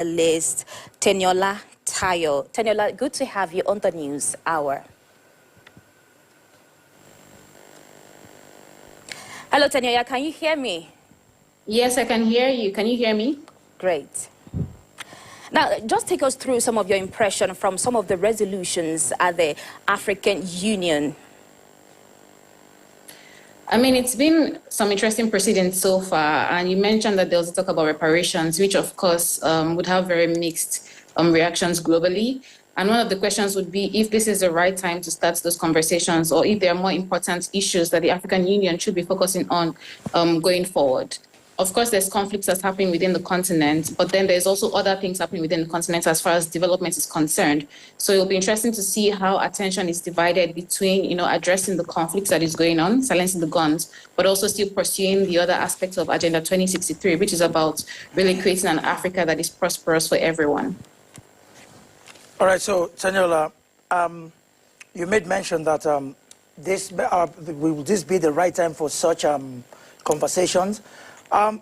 analyst Teniola. Teniola, good to have you on the News Hour. Hello, Teniola, can you hear me? Yes, I can hear you. Can you hear me? Great. Now, just take us through some of your impression from some of the resolutions at the African Union. I mean, it's been some interesting proceedings so far, and you mentioned that there was a talk about reparations, which of course would have very mixed reactions globally. And one of the questions would be if this is the right time to start those conversations, or if there are more important issues that the African Union should be focusing on going forward. Of course, there's conflicts that's happening within the continent, but then there's also other things happening within the continent as far as development is concerned. So it'll be interesting to see how attention is divided between, addressing the conflicts that is going on, silencing the guns, but also still pursuing the other aspects of Agenda 2063, which is about really creating an Africa that is prosperous for everyone. All right, so Teniola, you made mention that will this be the right time for such conversations?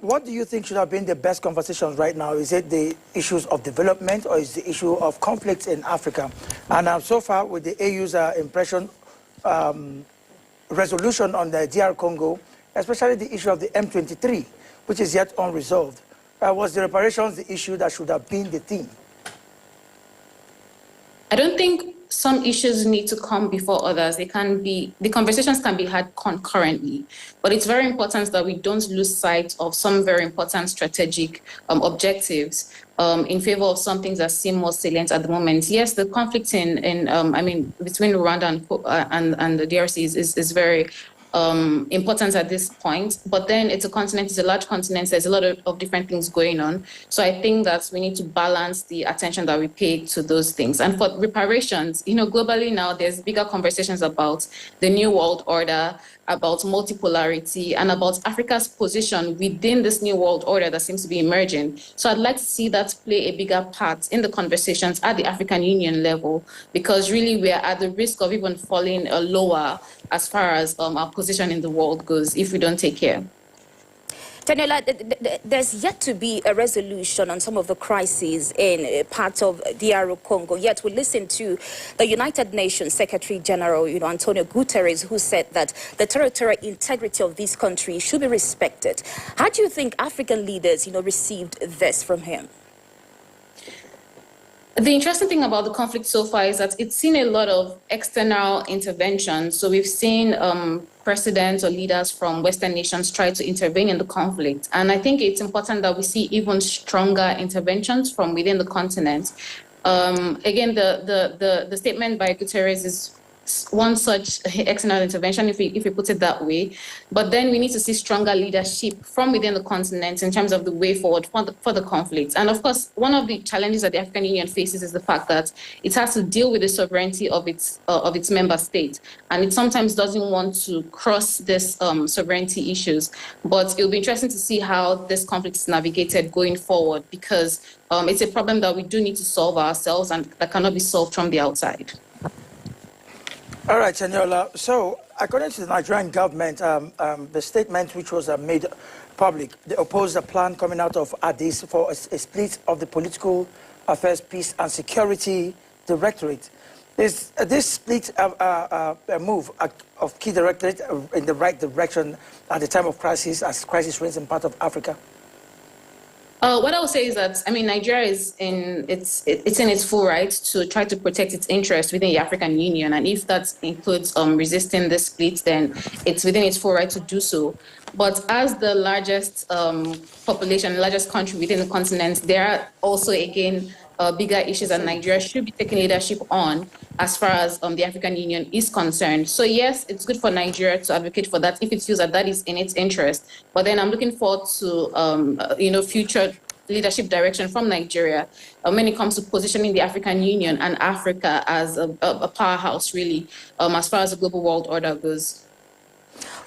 What do you think should have been the best conversations right now? Is it the issues of development or is the issue of conflicts in Africa? And so far, with the AU's resolution on the DR Congo, especially the issue of the M23, which is yet unresolved, was the reparations the issue that should have been the theme? I don't think some issues need to come before others. The conversations can be had concurrently, but it's very important that we don't lose sight of some very important strategic objectives in favor of some things that seem more salient at the moment. Yes, the conflict between Rwanda and the DRC is very important at this point, but then it's a continent, it's a large continent, there's a lot of different things going on. So I think that we need to balance the attention that we pay to those things. And for reparations, globally now there's bigger conversations about the new world order, about multipolarity, and about Africa's position within this new world order that seems to be emerging. So I'd like to see that play a bigger part in the conversations at the African Union level, because really we are at the risk of even falling lower as far as our position in the world goes if we don't take care. Teniola, there's yet to be a resolution on some of the crises in parts of DR Congo. Yet we listened to the United Nations Secretary General, Antonio Guterres, who said that the territorial integrity of this country should be respected. How do you think African leaders, received this from him? The interesting thing about the conflict so far is that it's seen a lot of external intervention. So we've seen presidents or leaders from Western nations try to intervene in the conflict. And I think it's important that we see even stronger interventions from within the continent. Again, the statement by Guterres is one such external intervention, if we put it that way. But then we need to see stronger leadership from within the continent in terms of the way forward for the conflict. And of course, one of the challenges that the African Union faces is the fact that it has to deal with the sovereignty of its member states. And it sometimes doesn't want to cross this sovereignty issues. But it'll be interesting to see how this conflict is navigated going forward, because it's a problem that we do need to solve ourselves and that cannot be solved from the outside. All right, Teniola. So, according to the Nigerian government, the statement which was made public, they opposed a plan coming out of Addis for a split of the Political Affairs, Peace and Security Directorate. Is this split a move of key directorate in the right direction at the time of crisis, as crisis reigns in part of Africa? What I would say is that, Nigeria is in its full right to try to protect its interests within the African Union. And if that includes resisting the split, then it's within its full right to do so. But as the largest population, largest country within the continent, there are also, again, bigger issues that Nigeria should be taking leadership on as far as the African Union is concerned. So yes, it's good for Nigeria to advocate for that if it feels that is in its interest. But then I'm looking forward to, future leadership direction from Nigeria when it comes to positioning the African Union and Africa as a powerhouse, really, as far as the global world order goes.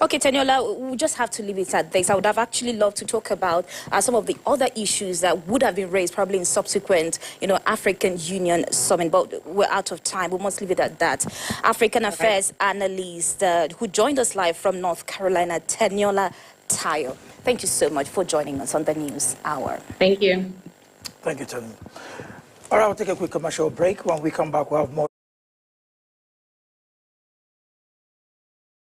Okay, Teniola, we just have to leave it at this. I would have actually loved to talk about some of the other issues that would have been raised probably in subsequent, African Union summit, but we're out of time. We must leave it at that. African Affairs analyst who joined us live from North Carolina, Teniola. Thank you so much for joining us on the News Hour. Thank you. Thank you, Tony. All right, we'll take a quick commercial break. When we come back, we'll have more.